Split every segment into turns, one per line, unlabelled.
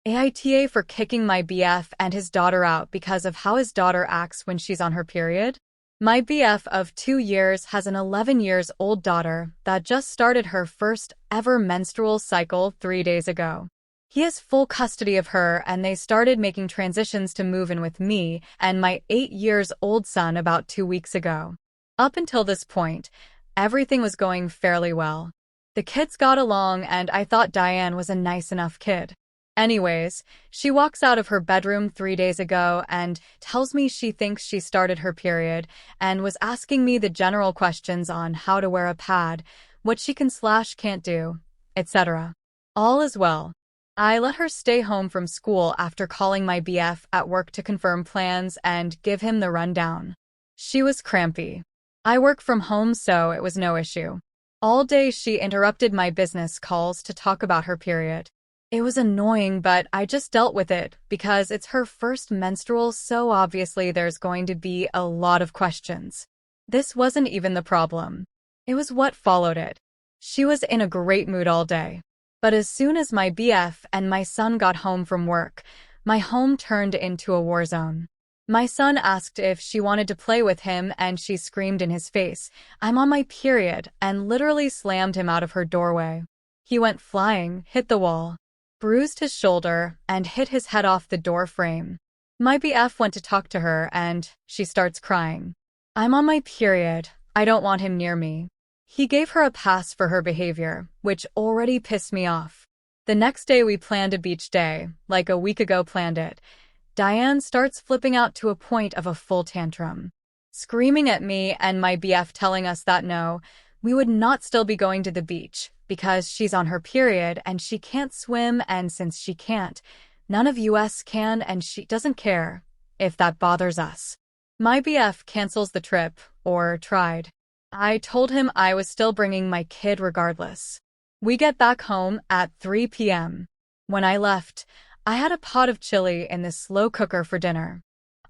AITA for kicking my BF and his daughter out because of how his daughter acts when she's on her period. My BF of 2 years has an 11-year-old daughter that just started her first ever menstrual cycle 3 days ago. He has full custody of her, and they started making transitions to move in with me and my 8-year-old son about 2 weeks ago. Up until this point, everything was going fairly well. The kids got along, and I thought Diane was a nice enough kid. Anyways, she walks out of her bedroom 3 days ago and tells me she thinks she started her period and was asking me the general questions on how to wear a pad, what she can/can't do, etc. All is well. I let her stay home from school after calling my BF at work to confirm plans and give him the rundown. She was crampy. I work from home, so it was no issue. All day she interrupted my business calls to talk about her period. It was annoying, but I just dealt with it because it's her first menstrual, so obviously there's going to be a lot of questions. This wasn't even the problem. It was what followed it. She was in a great mood all day. But as soon as my BF and my son got home from work, my home turned into a war zone. My son asked if she wanted to play with him, and she screamed in his face, "I'm on my period," and literally slammed him out of her doorway. He went flying, hit the wall, bruised his shoulder, and hit his head off the door frame. My BF went to talk to her, and she starts crying. "I'm on my period. I don't want him near me." He gave her a pass for her behavior, which already pissed me off. The next day we planned a beach day, like a week ago planned it. Diane starts flipping out to a point of a full tantrum, screaming at me and my BF, telling us that no, we would not still be going to the beach because she's on her period and she can't swim, and since she can't, none of us can, and she doesn't care if that bothers us. My BF cancels the trip, or tried. I told him I was still bringing my kid regardless. We get back home at 3 p.m. When I left, I had a pot of chili in the slow cooker for dinner.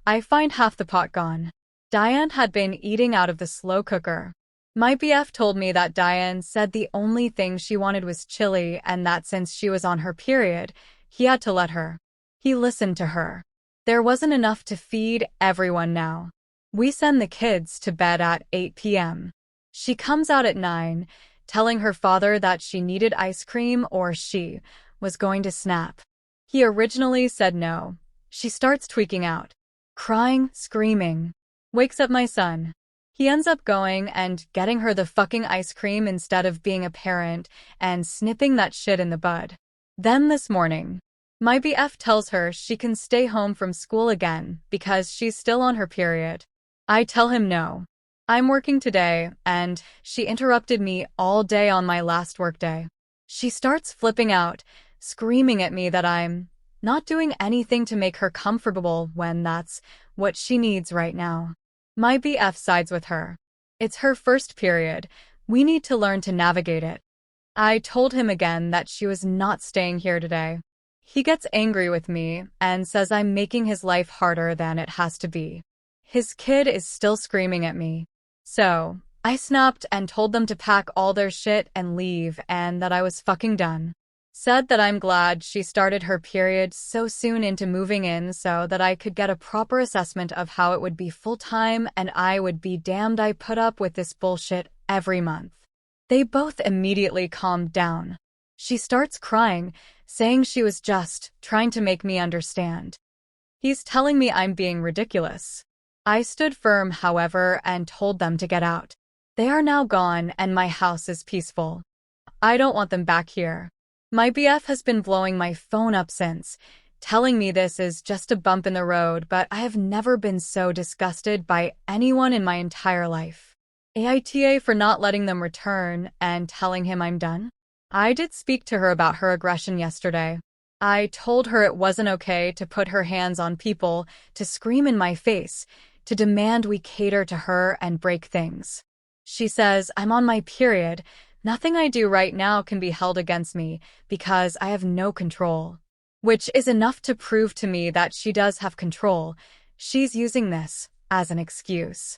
I find half the pot gone. Diane had been eating out of the slow cooker. My BF told me that Diane said the only thing she wanted was chili, and that since she was on her period, he had to let her. He listened to her. There wasn't enough to feed everyone now. We send the kids to bed at 8 p.m. She comes out at 9, telling her father that she needed ice cream or she was going to snap. He originally said no. She starts tweaking out, crying, screaming, wakes up my son. He ends up going and getting her the fucking ice cream instead of being a parent and snipping that shit in the bud. Then this morning, my BF tells her she can stay home from school again because she's still on her period. I tell him no. I'm working today, and she interrupted me all day on my last workday. She starts flipping out, screaming at me that I'm not doing anything to make her comfortable when that's what she needs right now. My BF sides with her. It's her first period. We need to learn to navigate it. I told him again that she was not staying here today. He gets angry with me and says I'm making his life harder than it has to be. His kid is still screaming at me. So, I snapped and told them to pack all their shit and leave, and that I was fucking done. Said that I'm glad she started her period so soon into moving in so that I could get a proper assessment of how it would be full-time, and I would be damned I put up with this bullshit every month. They both immediately calmed down. She starts crying, saying she was just trying to make me understand. He's telling me I'm being ridiculous. I stood firm, however, and told them to get out. They are now gone, and my house is peaceful. I don't want them back here. My BF has been blowing my phone up since, telling me this is just a bump in the road, but I have never been so disgusted by anyone in my entire life. AITA for not letting them return and telling him I'm done. I did speak to her about her aggression yesterday. I told her it wasn't okay to put her hands on people, to scream in my face, to demand we cater to her and break things. She says I'm on my period. Nothing I do right now can be held against me because I have no control. Which is enough to prove to me that she does have control. She's using this as an excuse.